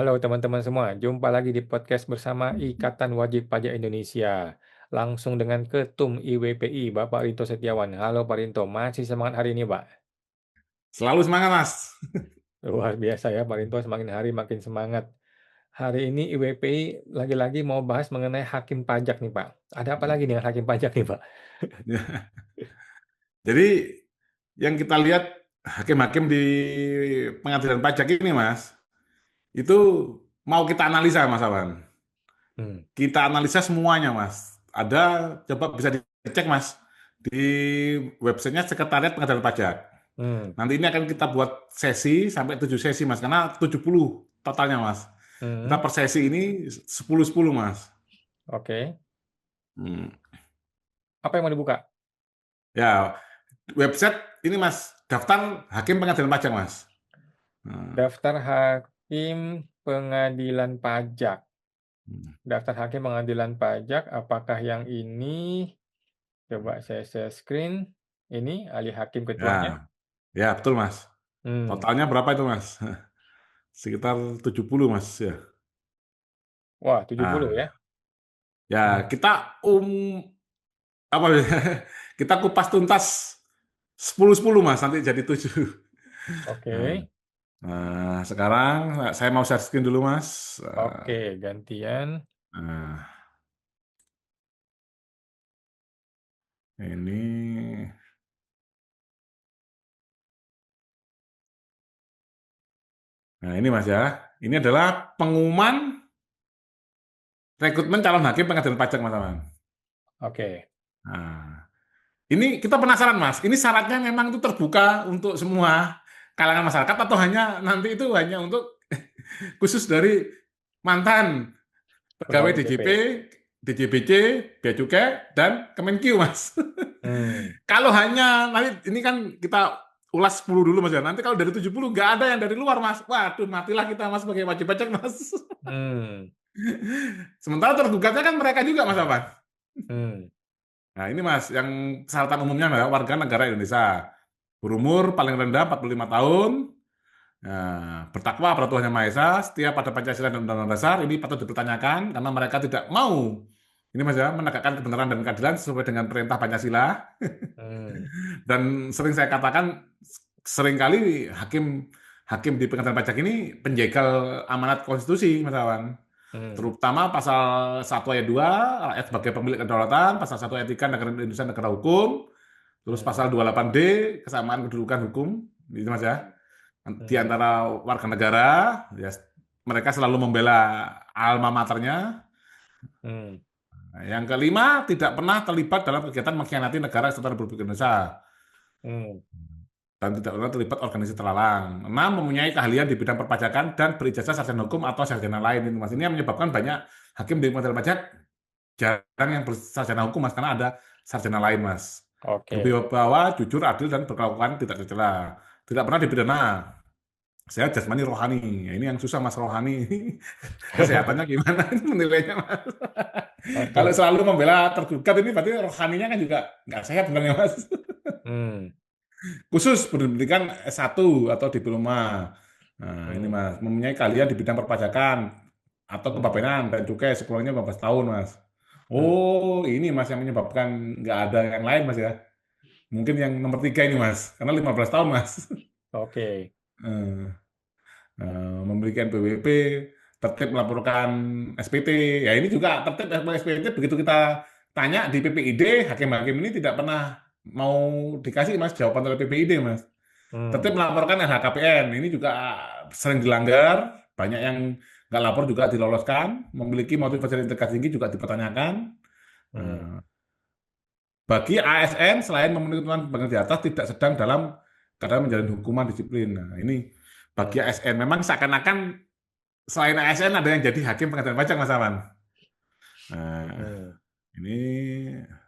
Halo teman-teman semua, jumpa lagi di podcast bersama Ikatan Wajib Pajak Indonesia. Langsung dengan Ketum IWPI, Bapak Rinto Setiawan. Halo Pak Rinto, masih semangat hari ini Pak? Selalu semangat, Mas. Luar biasa ya Pak Rinto, semakin hari makin semangat. Hari ini IWPI lagi-lagi mau bahas mengenai hakim pajak nih Pak. Ada apa lagi dengan hakim pajak nih Pak? Ya. Jadi yang kita lihat hakim-hakim di pengadilan pajak ini, Mas, itu mau kita analisa, Mas Awan. Hmm. Kita analisa semuanya, Mas. Coba bisa dicek, Mas, di websitenya Sekretariat Pengadilan Pajak. Hmm. Nanti ini akan kita buat sesi sampai 7 sesi, Mas, karena 70 totalnya, Mas. Kita Hmm. per sesi ini 10-10, Mas. Oke. Hmm. Apa yang mau dibuka? Ya, website ini, Mas, daftar hakim pengadilan pajak, Mas. Nah, Daftar hakim pengadilan pajak. hmm. Daftar hakim pengadilan pajak, apakah yang ini? Coba saya share screen. Ini ahli hakim ketuanya. Ya, ya betul Mas. Hmm. Totalnya berapa itu Mas? Sekitar 70 Mas ya. Wah, 70 Nah, ya. ya Hmm. kita apa ya? Kita kupas tuntas 10-10 Mas, nanti jadi 7. Nah, Oke. sekarang saya mau share screen dulu Mas. Oke, gantian. Nah, ini Nah, ini Mas ya. Ini adalah pengumuman rekrutmen calon hakim pengadilan pajak Mas Aman. Oke. Nah, ini kita penasaran Mas, ini syaratnya memang itu terbuka untuk semua kalangan masyarakat atau nanti itu hanya untuk khusus dari mantan pegawai Pegawai DJP, DJP. DJBC, Bea Cukai, dan Kemenkeu Mas. Hmm. Kalau hanya nanti ini kan kita ulas 10 dulu Mas ya. Nanti kalau dari 70 nggak ada yang dari luar Mas. Waduh, matilah kita Mas sebagai wajib pajak Mas. Hmm. Sementara tergugatnya kan mereka juga Mas apa? Hmm. Nah, ini Mas, yang persyaratan umumnya adalah warga negara Indonesia. Berumur paling rendah 45 tahun, bertakwa pada Tuhan Yang Maha Esa, setia pada Pancasila dan Undang-Undang Dasar, ini patut dipertanyakan karena mereka tidak mau, ini Mas ya, menegakkan kebenaran dan keadilan sesuai dengan perintah Pancasila. Hmm. Dan sering saya katakan, seringkali hakim hakim di pengadilan pajak ini penjegal amanat konstitusi, Mas Awan. Hmm. Terutama pasal 1 ayat 2, rakyat sebagai pemilik kedaulatan, pasal 1 ayat 3, negara Indonesia negara hukum, terus Hmm. pasal 28D, kesamaan kedudukan hukum, gitu Mas ya. Di Hmm. antara warga negara, ya, mereka selalu membela alma maternya. Hmm. Nah, yang kelima, tidak pernah terlibat dalam kegiatan mengkhianati negara kesatuan Republik Indonesia Hmm. dan tidak pernah terlibat organisasi terlarang. 6, mempunyai keahlian di bidang perpajakan dan berijazah sarjana hukum atau sarjana lain. Ini Mas, ini yang menyebabkan banyak hakim di pengadilan pajak jarang yang bersarjana hukum Mas, karena ada sarjana lain Mas. Oke. Berwibawa, jujur, adil, dan berkelakuan tidak tercela. Tidak pernah dipidana. Sehat jasmani rohani. Ya, ini yang susah Mas, rohani. Kesehatannya gimana ini menilainya Mas? Kalau Oke. selalu membela tergugat ini berarti rohaninya kan juga nggak sehat sebenarnya Mas. Hmm. Khusus pendidikan S1 atau diploma. Nah, ini Hmm. Mas, mempunyai keahlian di bidang perpajakan atau Hmm. kepabeanan dan cukai sekurangnya 15 tahun Mas. Hmm. Oh, ini Mas yang menyebabkan nggak ada yang lain Mas ya. Mungkin yang nomor 3 ini Mas, karena 15 tahun Mas. Oke. Eh, Memiliki NPWP, tertib melaporkan SPT. Ya ini juga tertib SPT, begitu kita tanya di PPID, hakim-hakim ini tidak pernah mau dikasih Mas jawaban oleh PPID Mas. Tertib Hmm. melaporkan LHKPN, ini juga sering dilanggar, banyak yang nggak lapor juga diloloskan, memiliki motivasi dan integritas tinggi juga dipertanyakan. Hmm. Eh, Bagi ASN, selain memenuhi tuntutan pengadilan di atas, tidak sedang dalam keadaan menjalani hukuman disiplin. Nah, ini bagi Hmm. ASN, memang seakan-akan selain ASN ada yang jadi hakim pengadilan pajak, Mas Aman. Nah, Hmm. ini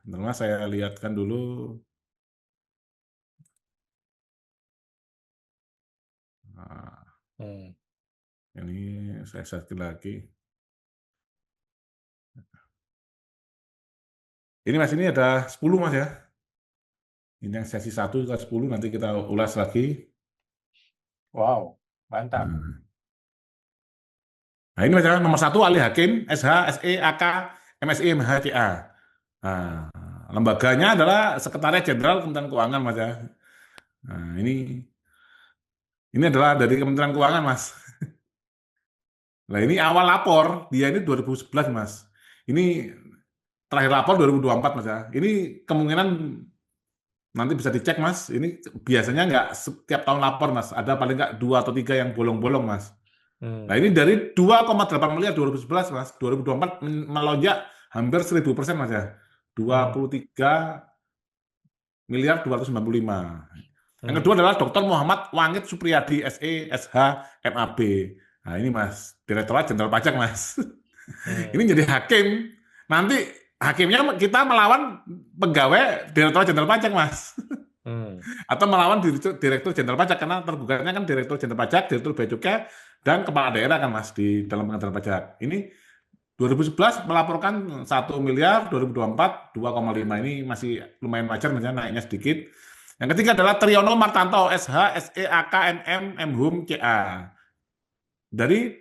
bentar, saya lihatkan dulu. Nah, Hmm. ini saya search lagi. Ini Mas, ini ada 10 Mas ya. Ini yang sesi 1 ke 10, nanti kita ulas lagi. Wow, mantap. Nah, Nah, ini misalnya nomor satu ahli hakim, SH, SE, AK, MSI, MHCA. Nah, lembaganya adalah Sekretariat Jenderal Kementerian Keuangan, Mas ya. Nah, ini adalah dari Kementerian Keuangan, Mas. Nah, ini awal lapor, dia ini 2011, Mas. Ini terakhir lapor 2024, Mas ya. Ini kemungkinan nanti bisa dicek, Mas. Ini biasanya nggak setiap tahun lapor, Mas. Ada paling nggak 2 atau 3 yang bolong-bolong, Mas. Nah, Hmm, ini dari 2,8 miliar 2011, Mas. 2024 melonjak hampir 1000%, Mas ya. dua hmm, puluh tiga miliar 295. Yang kedua hmm, adalah Dr. Muhammad Wangit Supriyadi, SE, SH, MAB. Nah, ini Mas, Direktorat Jenderal Pajak, Mas. Ini hmm, jadi hakim. Nanti hakimnya kita melawan pegawai Direktorat Jenderal Pajak, Mas. hmm, Atau melawan Direktur Jenderal Pajak, karena tergugatnya kan Direktur Jenderal Pajak, Direktur Bea Cukai, dan Kepala Daerah kan, Mas, di dalam pengadilan pajak. Ini 2011 melaporkan 1 miliar, 2024 2,5. Ini masih lumayan wajar, misalnya naiknya sedikit. Yang ketiga adalah Triyono Martanto, SH, SE, AK, MM, MHUM, CA. Dari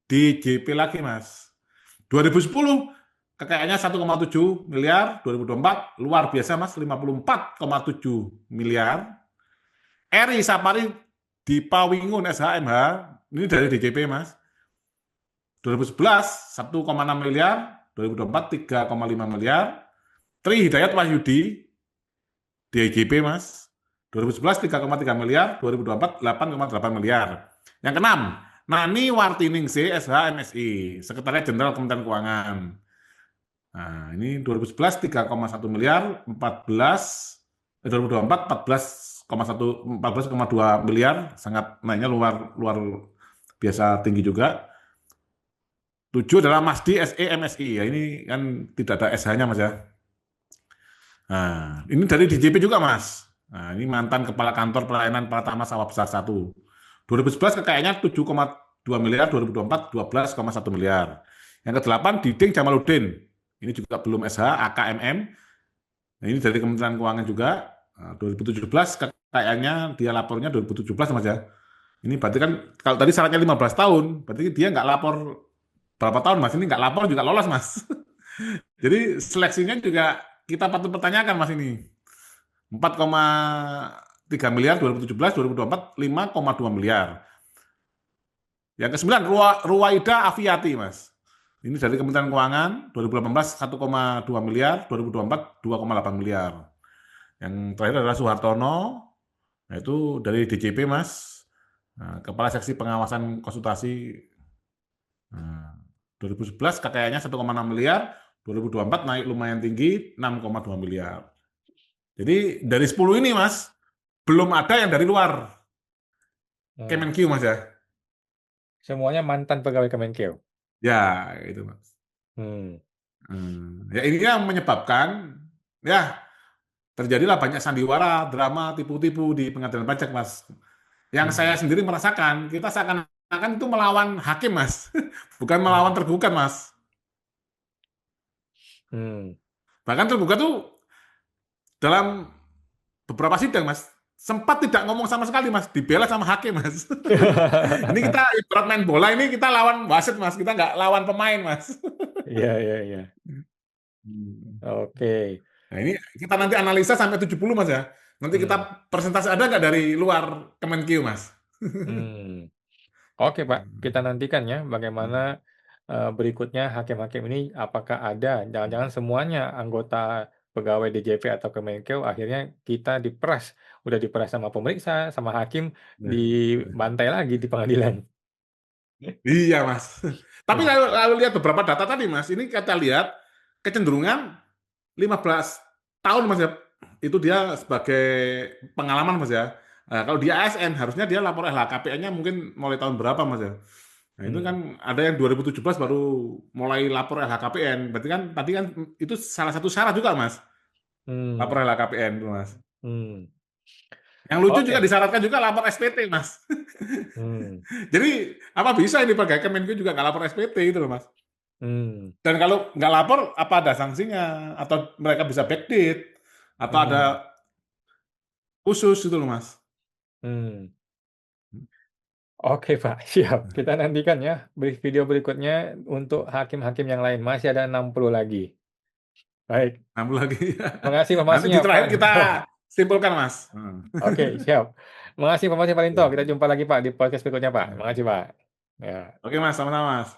DJP lagi, Mas. 2010 kekayaannya 1,7 miliar, 2024 luar biasa, Mas, 54,7 miliar. Eri Sapari di Pawingun, SHMH, ini dari DJP, Mas. 2011 1,6 miliar, 2024 3,5 miliar. Tri Hidayat Wahyudi DJP, Mas. 2011 3,3 miliar, 2024 8,8 miliar. Yang keenam, Nani Wartiningsih SH MSI, Sekretariat Jenderal Kementerian Keuangan. Nah, ini 2011 3,1 miliar, 2024 14,2 miliar, sangat naiknya luar luar biasa tinggi juga. 7 adalah Masdi SE MSI, ya ini kan tidak ada SH-nya, Mas ya. Nah, ini dari DJP juga, Mas. Nah, ini mantan Kepala Kantor Pelayanan Pratama Sawah Besar 1. 2011 kekayaannya 7,2 miliar, 2024 12,1 miliar. Yang ke-8 Diding Jamaluddin. Ini juga belum SH, AKMM. Nah, ini dari Kementerian Keuangan juga. Nah, 2017 kekayaannya dia lapornya 2017, Mas ya. Ini berarti kan kalau tadi syaratnya 15 tahun, berarti dia nggak lapor berapa tahun, Mas. Ini nggak lapor juga lolos, Mas. Jadi seleksinya juga kita patut pertanyakan, Mas, ini. 4,3 miliar 2017, 2024 5,2 miliar. Yang ke-9 Ruwaida Afiati, Mas. Ini dari Kementerian Keuangan 2018 1,2 miliar, 2024 2,8 miliar. Yang terakhir adalah Suhartono, yaitu dari DJP, Mas. Nah, Kepala Seksi Pengawasan Konsultasi. Nah, 2011 kekayaannya 1,6 miliar, 2024 naik lumayan tinggi 6,2 miliar. Jadi dari 10 ini, Mas, belum ada yang dari luar hmm. Kemenkeu, Mas ya. Semuanya mantan pegawai Kemenkeu. Ya, itu, Mas. Hmm, Ya ini yang menyebabkan ya terjadilah banyak sandiwara, drama, tipu-tipu di pengadilan pajak, Mas. Yang saya hmm, sendiri merasakan, kita seakan-akan itu melawan hakim, Mas. Bukan melawan hmm, tergugat, Mas. hmm. Bahkan tergugat tuh dalam beberapa sidang, Mas, sempat tidak ngomong sama sekali, Mas, dibela sama hakim, Mas. Ini kita ibarat main bola, ini kita lawan wasit, Mas, kita nggak lawan pemain, Mas. Iya, iya, iya. Hmm. Oke. Nah, ini kita nanti analisa sampai 70, Mas ya. Nanti Hmm, kita persentase ada nggak dari luar Kemenkeu, Mas? hmm. Oke, Pak. Kita nantikan ya bagaimana berikutnya hakim-hakim ini apakah ada jangan-jangan semuanya anggota pegawai DJP atau Kemenkeu akhirnya kita diperas, udah diperas sama pemeriksa, sama hakim, Nah, dibantai lagi di pengadilan. iya, Mas. Tapi kalau lihat beberapa data tadi, Mas, ini kita lihat kecenderungan 15 tahun, Mas ya. Itu dia sebagai pengalaman, Mas ya. Nah, kalau di ASN harusnya dia lapor LHKPN-nya mungkin mulai tahun berapa, Mas ya. Nah, itu kan Hmm, ada yang 2017 baru mulai lapor LHKPN. Berarti kan tadi kan itu salah satu syarat juga, Mas. hmm, Lapor LHKPN itu, Mas. hmm. Yang lucu juga Oke. disyaratkan juga lapor SPT, Mas. Hmm, Jadi apa bisa ini pegawai Kemenkeu juga nggak lapor SPT itu loh, Mas. hmm, Dan kalau nggak lapor, apa ada sanksinya? Atau mereka bisa backdate? Atau ada hmm, khusus gitu loh, Mas. hmm. Oke Pak, siap. Kita nantikan ya video berikutnya untuk hakim-hakim yang lain. Masih ada 60 lagi. Baik, 60 lagi. makasih Nanti di informasinya Pak terakhir kita Linto. simpulkan, Mas. Oke, siap. Makasih informasi Pak Linto. Ya. Kita jumpa lagi Pak di podcast berikutnya Pak. Ya. Makasih Pak. Ya. Oke, Mas, sama-sama, Mas.